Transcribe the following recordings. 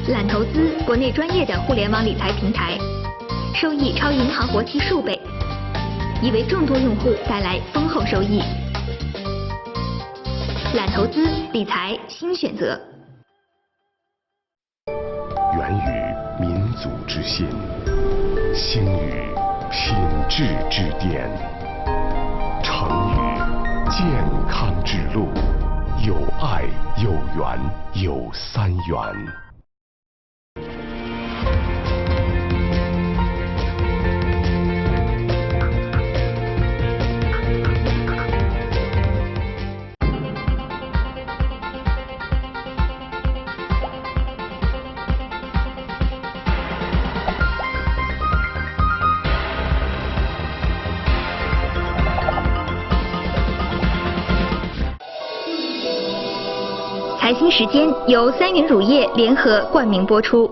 揽投资国内专业的互联网理财平台，收益超银行活期数倍，已为众多用户带来丰厚收益。揽投资理财新选择，源于民族之心，兴于品质之巅，成于健康之路。有爱有缘有三元。财新时间由三元乳业联合冠名播出。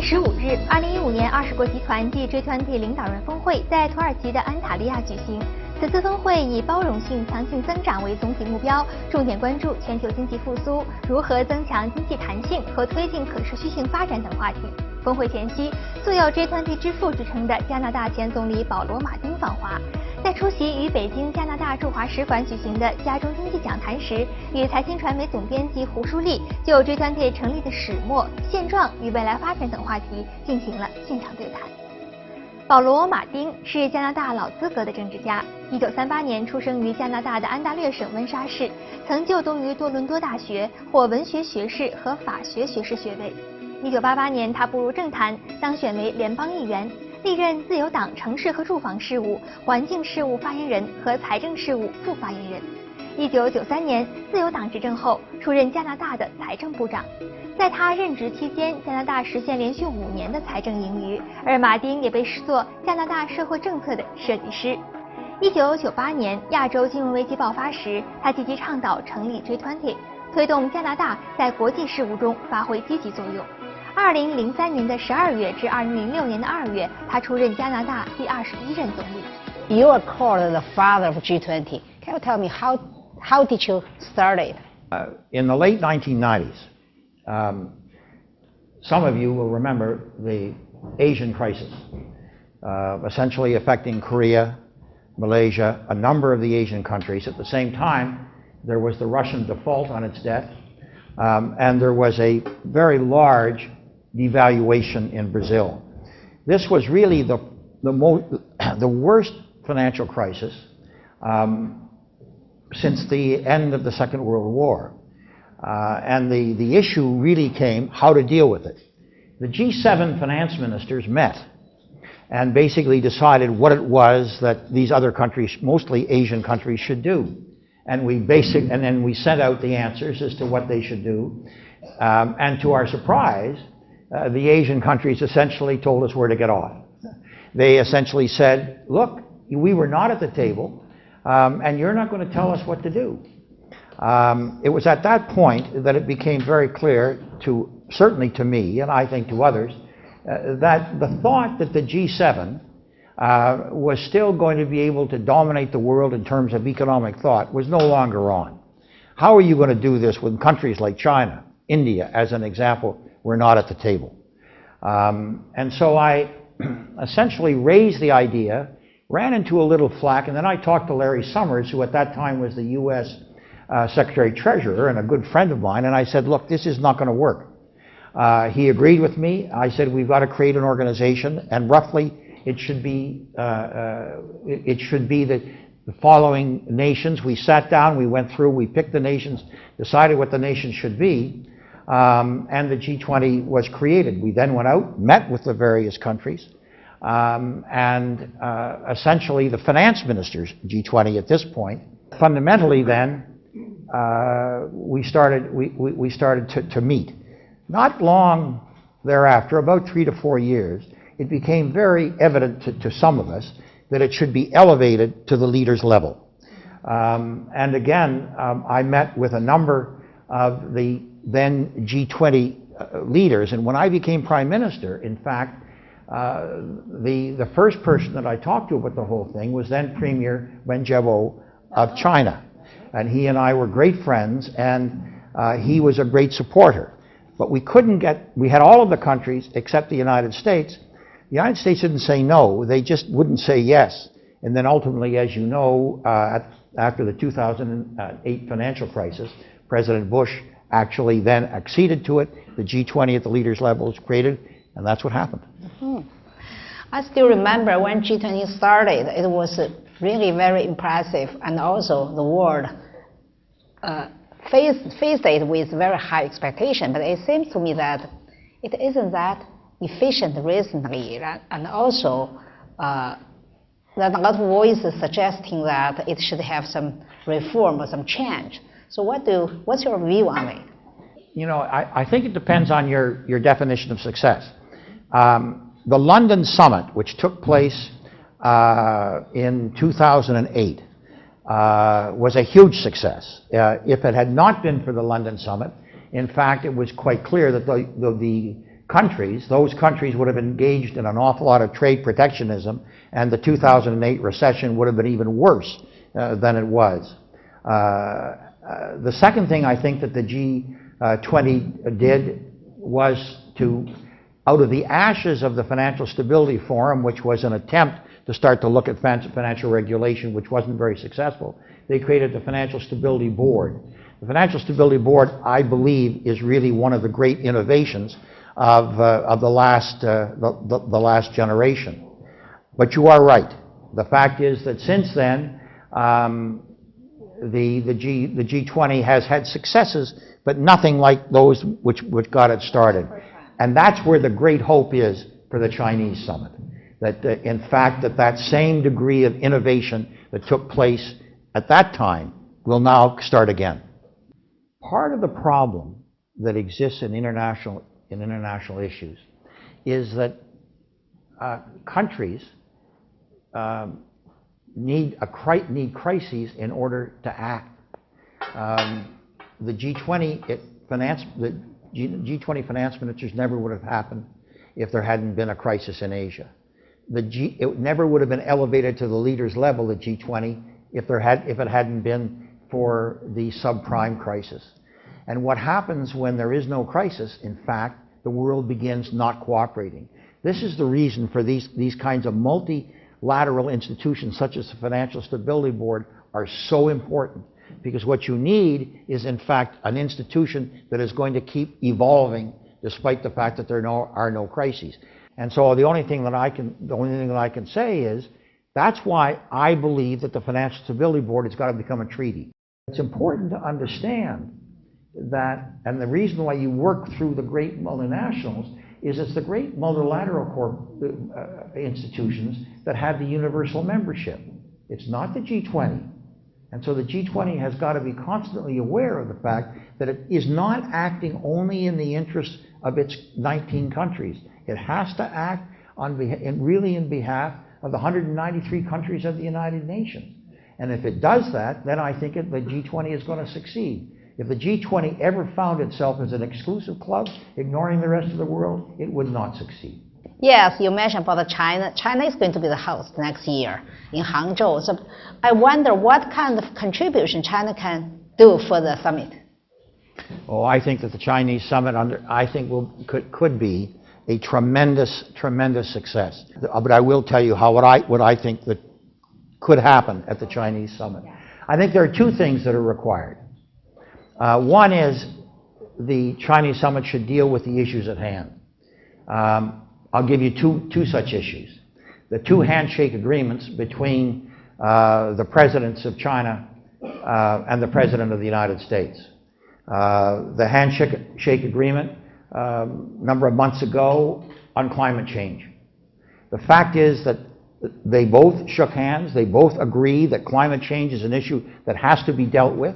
15日，2015年20国集团暨 G20 领导人峰会在土耳其的安塔利亚举行。此次峰会以包容性、强劲增长为总体目标，重点关注全球经济复苏、如何增强经济弹性和推进可持续性发展等话题。峰会前夕，素有 G20 之父之称的加拿大前总理保罗·马丁访华。在出席与北京加拿大驻华使馆举行的加中经济讲坛时，与财新传媒总编辑胡舒立就 G20 成立的始末、现状与未来发展等话题进行了现场对谈。保罗·马丁是加拿大老资格的政治家，1938年出生于加拿大的安大略省温莎市，曾就读于多伦多大学，获文学学士和法学学士学位。1988年，他步入政坛，当选为联邦议员。历任自由党城市和住房事务、环境事务发言人和财政事务副发言人。1993年，自由党执政后，出任加拿大的财政部长。在他任职期间，加拿大实现连续5年的财政盈余，而马丁也被视作加拿大社会政策的设计师。1998年，亚洲金融危机爆发时，他积极倡导成立 G20， 推动加拿大在国际事务中发挥积极作用。2003年的12月至2006年的2月，他出任加拿大第21任总理。You are called the father of G20. Can you tell me how did you start it? In the late 1990s, some of you will remember the Asian crisis, essentially affecting Korea, Malaysia, a number of the Asian countries. At the same time, there was the Russian default on its debt, and there was a very large devaluation in Brazil. This was really the worst financial crisis since the end of the Second World War. And the issue really came how to deal with it. The G7 finance ministers met and basically decided what it was that these other countries, mostly Asian countries, should do. And then we sent out the answers as to what they should do. And to our surprise, the Asian countries essentially told us where to get off. They essentially said, look, we were not at the table, and you're not going to tell us what to do. It was at that point that it became very clear certainly to me, and I think to others, that the thought that the G7 was still going to be able to dominate the world in terms of economic thought was no longer on. How are you going to do this when countries like China, India, as an example, were not at the table? And so I essentially raised the idea, ran into a little flack, and then I talked to Larry Summers, who at that time was the U.S. Secretary-Treasurer and a good friend of mine, and I said, look, this is not going to work. He agreed with me. I said, we've got to create an organization, and roughly it should be the following nations. We sat down, we went through, we picked the nations, decided what the nations should be, and the G20 was created. We then went out, met with the various countries, and essentially the finance ministers, G20 at this point. Fundamentally then, we started to meet. Not long thereafter, about 3 to 4 years, it became very evident to some of us that it should be elevated to the leaders' level. And again, I met with a number of the then G20 leaders, and when I became Prime Minister, in fact, the first person that I talked to about the whole thing was then Premier Wen Jiabao of China. And he and I were great friends, and he was a great supporter. But we had all of the countries except the United States. The United States didn't say no, they just wouldn't say yes. And then ultimately, as you know, after the 2008 financial crisis, President Bush actually then acceded to it. The G20 at the leaders' level was created, and that's what happened. Mm-hmm. I still remember when G20 started, it was really very impressive, and also the world faced it with very high expectation. But it seems to me that it isn't that efficient recently, and also there are a lot of voices suggesting that it should have some reform or some change. So what's your view on it? You know, I think it depends on your definition of success. The London summit, which took place in 2008, was a huge success. If it had not been for the London summit, in fact, it was quite clear that those countries would have engaged in an awful lot of trade protectionism, and the 2008 recession would have been even worse than it was. The second thing I think that the G20 did was to, out of the ashes of the Financial Stability Forum, which was an attempt to start to look at financial regulation, which wasn't very successful, they created the Financial Stability Board. The Financial Stability Board, I believe, is really one of the great innovations of the last generation. But you are right. The fact is that since then, the G20 has had successes, but nothing like those which got it started. And that's where the great hope is for the Chinese summit. That in fact, that same degree of innovation that took place at that time will now start again. Part of the problem that exists in international issues is that countries need crises in order to act. The G20 G20 finance ministers never would have happened if there hadn't been a crisis in Asia. It never would have been elevated to the leaders' level, the G20, if it hadn't been for the subprime crisis. And what happens when there is no crisis, in fact, the world begins not cooperating. This is the reason for these kinds of multilateral institutions, such as the Financial Stability Board, are so important. Because what you need is, in fact, an institution that is going to keep evolving despite the fact that there are no crises. And so the only thing that I can say is that's why I believe that the Financial Stability Board has got to become a treaty. It's important to understand that, and the reason why you work through the great multinationals is it's the great multilateral institutions that have the universal membership. It's not the G20. And so the G20 has got to be constantly aware of the fact that it is not acting only in the interests of its 19 countries. It has to act really in behalf of the 193 countries of the United Nations. And if it does that, then I think the G20 is going to succeed. If the G20 ever found itself as an exclusive club, ignoring the rest of the world, it would not succeed. Yes, you mentioned about China. China is going to be the host next year in Hangzhou. So I wonder what kind of contribution China can do for the summit. Oh, I think that the Chinese summit could be a tremendous success. But I will tell you what I think that could happen at the Chinese summit. I think there are two things that are required. One is the Chinese summit should deal with the issues at hand. I'll give you two such issues. The two handshake agreements between the presidents of China and the President of the United States. The handshake agreement a number of months ago on climate change. The fact is that they both shook hands, they both agree that climate change is an issue that has to be dealt with.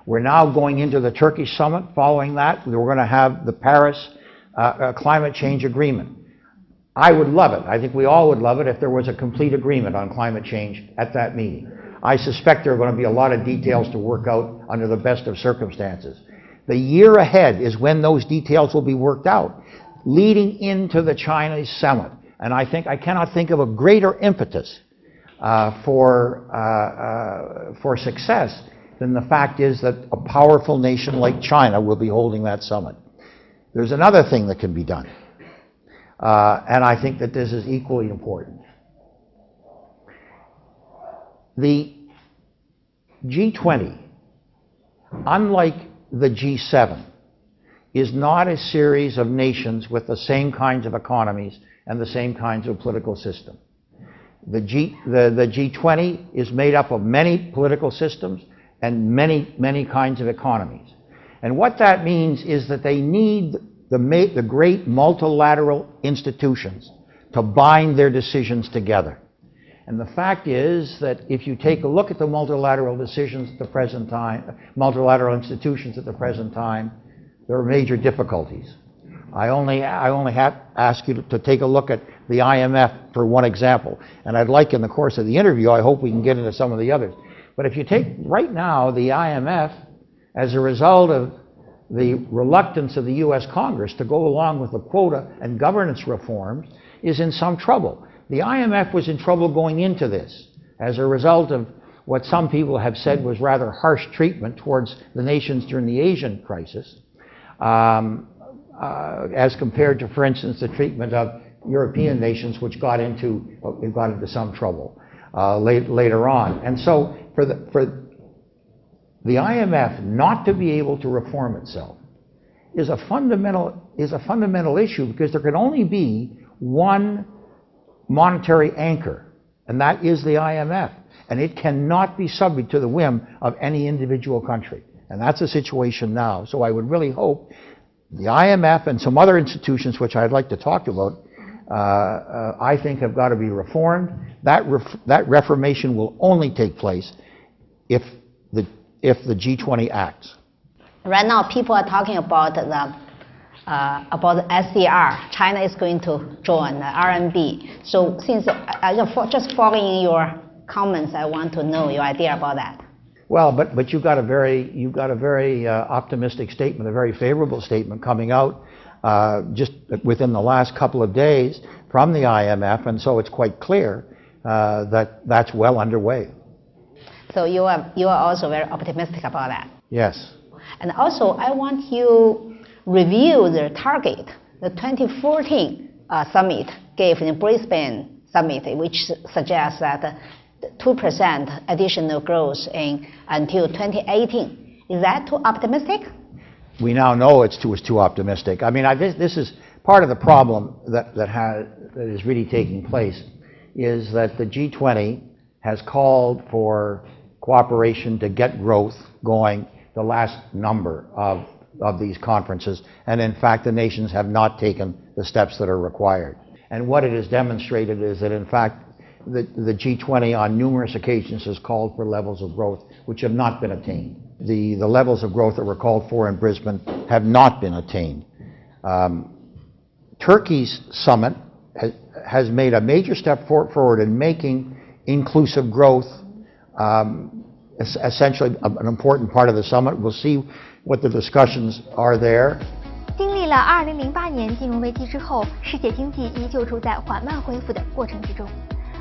We're now going into the Turkish summit. Following that, we're going to have the Paris climate change agreement. I would love it. I think we all would love it if there was a complete agreement on climate change at that meeting. I suspect there are going to be a lot of details to work out under the best of circumstances. The year ahead is when those details will be worked out, leading into the Chinese summit. And I cannot think of a greater impetus for success than the fact is that a powerful nation like China will be holding that summit. There's another thing that can be done, and I think that this is equally important. The G20, unlike the G7, is not a series of nations with the same kinds of economies and the same kinds of political system. The G20 is made up of many political systems and many kinds of economies. And what that means is that they need the great multilateral institutions to bind their decisions together. And the fact is that if you take a look at the multilateral decisions at the present time, multilateral institutions at the present time, there are major difficulties. I only have to ask you to take a look at the IMF for one example. And I'd like in the course of the interview, I hope we can get into some of the others. But if you take right now the IMF, as a result of the reluctance of the U.S. Congress to go along with the quota and governance reforms, is in some trouble. The IMF was in trouble going into this as a result of what some people have said was rather harsh treatment towards the nations during the Asian crisis, as compared to, for instance, the treatment of European nations, which got into some trouble later on. And so, for the IMF not to be able to reform itself is a fundamental issue, because there can only be one monetary anchor, and that is the IMF, and it cannot be subject to the whim of any individual country. And that's the situation now. So I would really hope the IMF and some other institutions, which I'd like to talk about, I think have got to be reformed. That reformation will only take place if the G20 acts. Right now, people are talking about the SDR. China is going to join the RMB. So, since just following your comments, I want to know your idea about that. Well, but you've got a very optimistic statement, a very favorable statement coming out just within the last couple of days from the IMF, and so it's quite clear that that's well underway. So you are also very optimistic about that. Yes. And also, I want you review the target the 2014 summit gave in Brisbane summit, which suggests that 2% additional growth until 2018. Is that too optimistic? We now know it's too optimistic. I mean, this is part of the problem that is really taking place, is that the G20 has called for cooperation to get growth going the last number of these conferences, and in fact the nations have not taken the steps that are required. And what it has demonstrated is that in fact the G20 on numerous occasions has called for levels of growth which have not been attained. The levels of growth that were called for in Brisbane have not been attained. Turkey's summit has made a major step forward in making inclusive growth essentially an important part of the summit. We'll see what the discussions are there. 经历了2008年金融危机之后，世界经济依旧处在缓慢恢复的过程之中。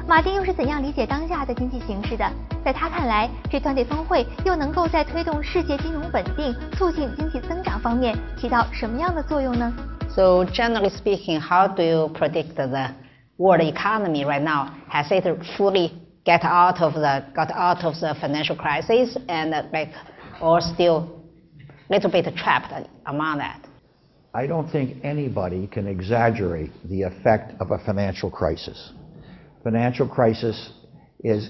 马丁又是怎样理解当下的经济形势的？在他看来，G20峰会又能够在推动世界金融稳定、促进经济增長方面起到什么样的作用呢？ So generally speaking, how do you predict the world economy right now? Has it fully got out of the financial crisis, and or still a little bit trapped among that? I don't think anybody can exaggerate the effect of a financial crisis. Financial crisis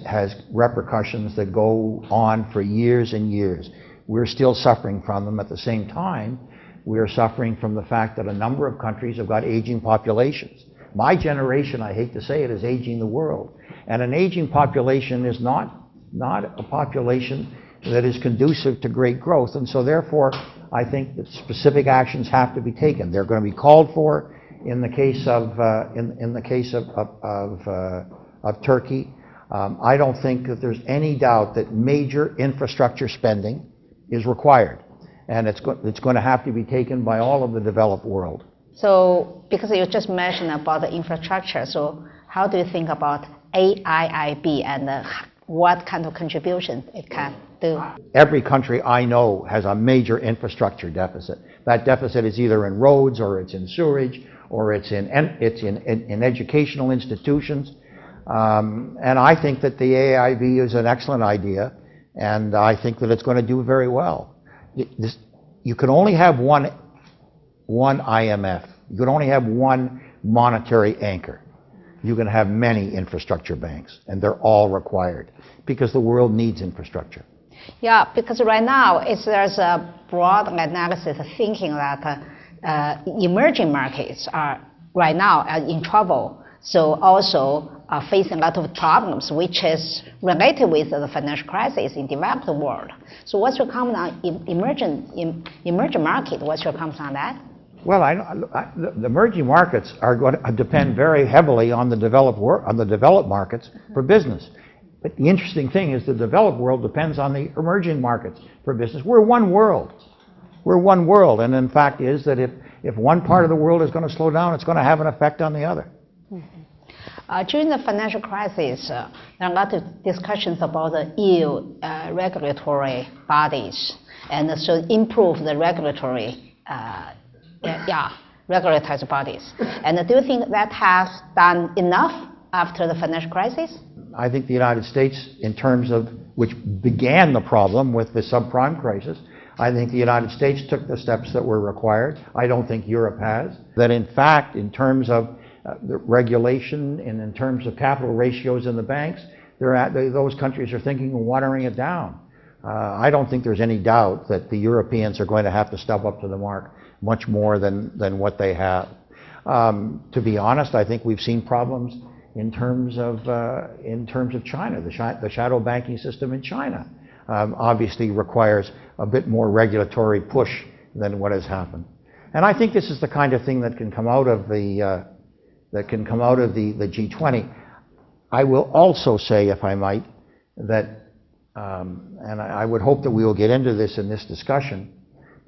has repercussions that go on for years and years. We're still suffering from them. At the same time, we're suffering from the fact that a number of countries have got aging populations. My generation, I hate to say it, is aging the world. And an aging population is not a population that is conducive to great growth. And so therefore, I think that specific actions have to be taken. They're going to be called for in the case of Turkey. I don't think that there's any doubt that major infrastructure spending is required, and it's going to have to be taken by all of the developed world. So, because you just mentioned about the infrastructure, so how do you think about AIIB and what kind of contribution it can do? Every country I know has a major infrastructure deficit. That deficit is either in roads, or it's in sewerage, or it's in educational institutions. And I think that the AIIB is an excellent idea, and I think that it's going to do very well. You can only have one IMF. You can only have one monetary anchor. You can have many infrastructure banks, and they're all required because the world needs infrastructure. Yeah, because right now there's a broad analysis thinking that emerging markets are right now in trouble, so also are facing a lot of problems, which is related with the financial crisis in developed world. So what's your comment on emerging market? What's your comment on that? Well, the emerging markets are going to depend very heavily on the developed markets for business. But the interesting thing is the developed world depends on the emerging markets for business. We're one world. We're one world, and in fact is that if one part of the world is going to slow down, it's going to have an effect on the other. During the financial crisis, there are a lot of discussions about the EU regulatory bodies, and so improve the regulatory bodies. And do you think that has done enough after the financial crisis? I think the United States, in terms of which began the problem with the subprime crisis, I think the United States took the steps that were required. I don't think Europe has. That in fact, in terms of the regulation and in terms of capital ratios in the banks, those countries are thinking of watering it down. I don't think there's any doubt that the Europeans are going to have to step up to the mark much more than what they have. To be honest, I think we've seen problems in terms of China. The shadow banking system in China obviously requires a bit more regulatory push than what has happened. And I think this is the kind of thing that can come out of the G20. I will also say, if I might, that, and I would hope that we will get into this in this discussion,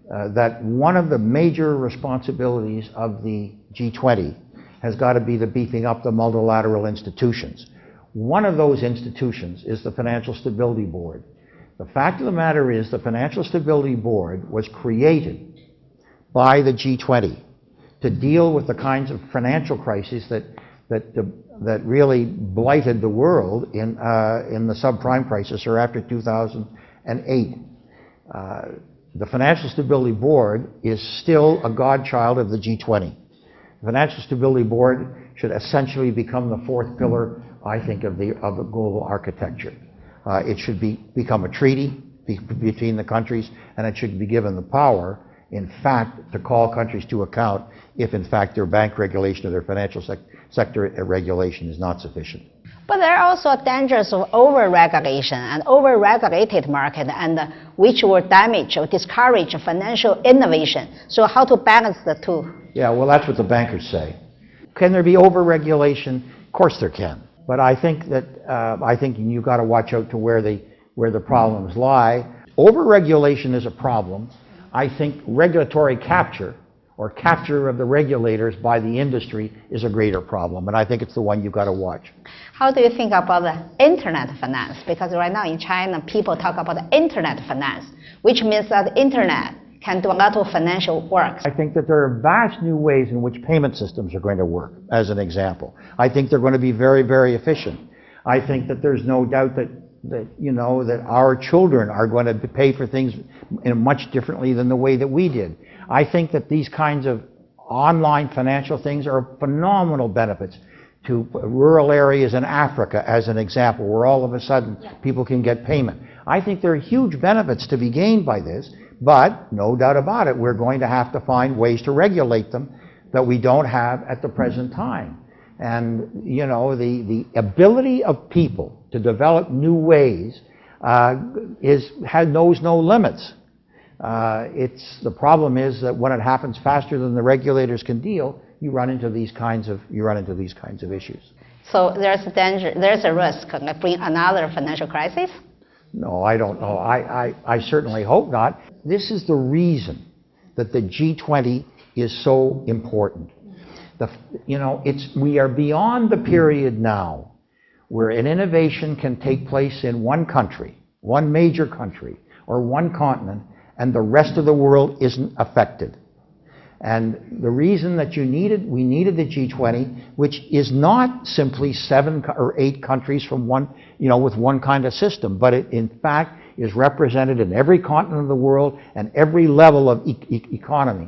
that one of the major responsibilities of the G20 has got to be the beefing up the multilateral institutions. One of those institutions is the Financial Stability Board. The fact of the matter is the Financial Stability Board was created by the G20 to deal with the kinds of financial crises that really blighted the world in the subprime crisis or after 2008. The Financial Stability Board is still a godchild of the G20. The Financial Stability Board should essentially become the fourth pillar, I think, of the global architecture. It should become a treaty between the countries, and it should be given the power, in fact, to call countries to account if, in fact, their bank regulation or their financial sector regulation is not sufficient. But there are also dangers of over-regulation and over-regulated market, and which will damage or discourage financial innovation. So how to balance the two? Yeah, well, that's what the bankers say. Can there be over-regulation? Of course there can. But I think that you've got to watch out to where the problems lie. Over-regulation is a problem. I think regulatory capture, or capture of the regulators by the industry, is a greater problem, and I think it's the one you've got to watch. How do you think about the internet finance? Because right now in China, people talk about the internet finance, which means that the internet can do a lot of financial work. I think that there are vast new ways in which payment systems are going to work, as an example. I think they're going to be very, very efficient. I think that there's no doubt that our children are going to pay for things much differently than the way that we did. I think that these kinds of online financial things are phenomenal benefits to rural areas in Africa, as an example, where all of a sudden people can get payment. I think there are huge benefits to be gained by this, but no doubt about it, we're going to have to find ways to regulate them that we don't have at the present time. And, the ability of people to develop new ways knows no limits. The problem is that when it happens faster than the regulators can deal, you run into these kinds of issues. So there's a danger, there's a risk of bring another financial crisis? No, I don't know. I certainly hope not. This is the reason that the G20 is so important. We are beyond the period now where an innovation can take place in one country, one major country, or one continent, and the rest of the world isn't affected. And the reason that we needed the G20, which is not simply 7 or 8 countries from one, with one kind of system, but it in fact is represented in every continent of the world and every level of economy,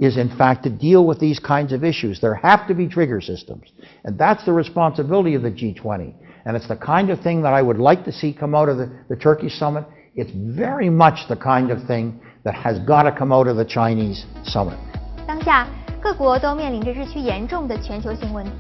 is in fact to deal with these kinds of issues. There have to be trigger systems. And that's the responsibility of the G20. And it's the kind of thing that I would like to see come out of the Turkey summit. It's very much the kind of thing that has got to come out of the Chinese summit. 当下，各国都面临着日趋严重的全球性问题，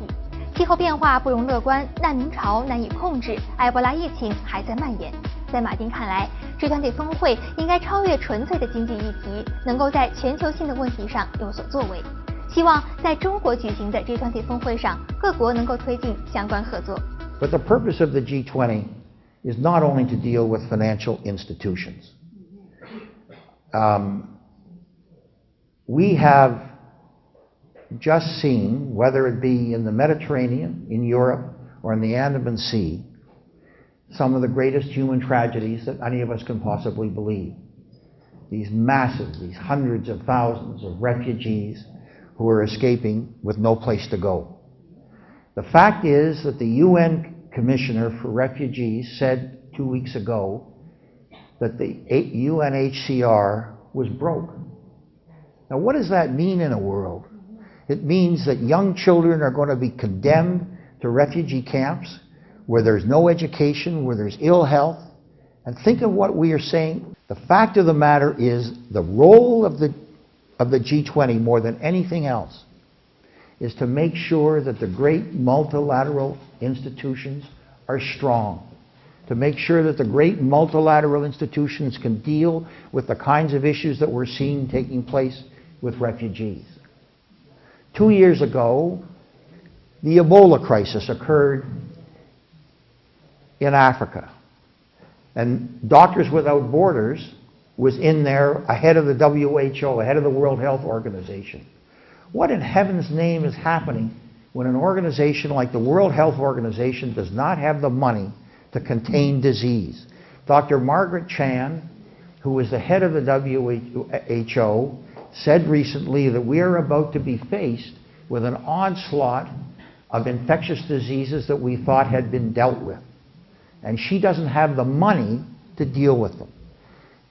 气候变化不容乐观，难民潮难以控制，埃博拉疫情还在蔓延。在马丁看来，G20峰会应该超越纯粹的经济议题，能够在全球性的问题上有所作为。希望在中国举行的G20峰会上，各国能够推进相关合作。But the purpose of the G20 is not only to deal with financial institutions. We have just seen, whether it be in the Mediterranean, in Europe, or in the Andaman Sea, some of the greatest human tragedies that any of us can possibly believe. These hundreds of thousands of refugees who are escaping with no place to go. The fact is that the UN Commissioner for Refugees said 2 weeks ago that the UNHCR was broke. Now, what does that mean in a world? It means that young children are going to be condemned to refugee camps where there's no education, where there's ill health. And think of what we are saying. The fact of the matter is the role of the G20 more than anything else is to make sure that the great multilateral institutions are strong, to make sure that the great multilateral institutions can deal with the kinds of issues that we're seeing taking place with refugees. 2 years ago, the Ebola crisis occurred in Africa. And Doctors Without Borders was in there ahead of the WHO, ahead of the World Health Organization. What in heaven's name is happening when an organization like the World Health Organization does not have the money to contain disease? Dr. Margaret Chan, who was the head of the WHO, said recently that we are about to be faced with an onslaught of infectious diseases that we thought had been dealt with. And she doesn't have the money to deal with them.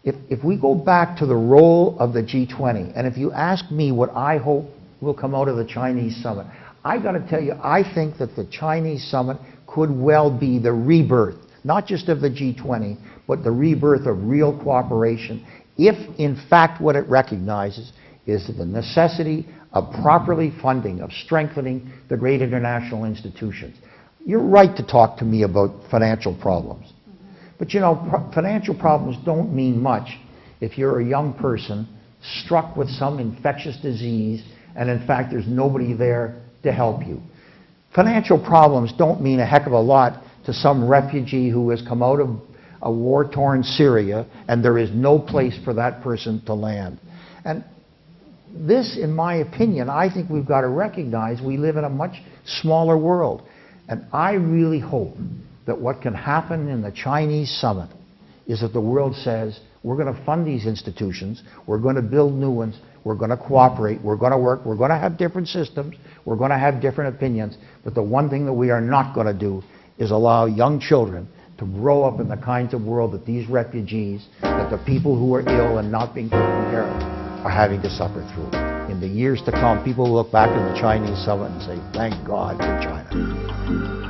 If we go back to the role of the G20, and if you ask me what I hope will come out of the Chinese summit, I got to tell you, I think that the Chinese summit could well be the rebirth, not just of the G20, but the rebirth of real cooperation, if in fact what it recognizes is the necessity of properly funding, of strengthening the great international institutions. You're right to talk to me about financial problems. But financial problems don't mean much if you're a young person struck with some infectious disease and in fact there's nobody there to help you. Financial problems don't mean a heck of a lot to some refugee who has come out of a war-torn Syria and there is no place for that person to land. And this, in my opinion, I think we've got to recognize we live in a much smaller world. And I really hope that what can happen in the Chinese summit is that the world says, we're going to fund these institutions, we're going to build new ones, we're going to cooperate, we're going to work, we're going to have different systems, we're going to have different opinions, but the one thing that we are not going to do is allow young children to grow up in the kinds of world that these refugees, that the people who are ill and not being taken care of, are having to suffer through. In the years to come, people will look back at the Chinese summit and say, thank God for China.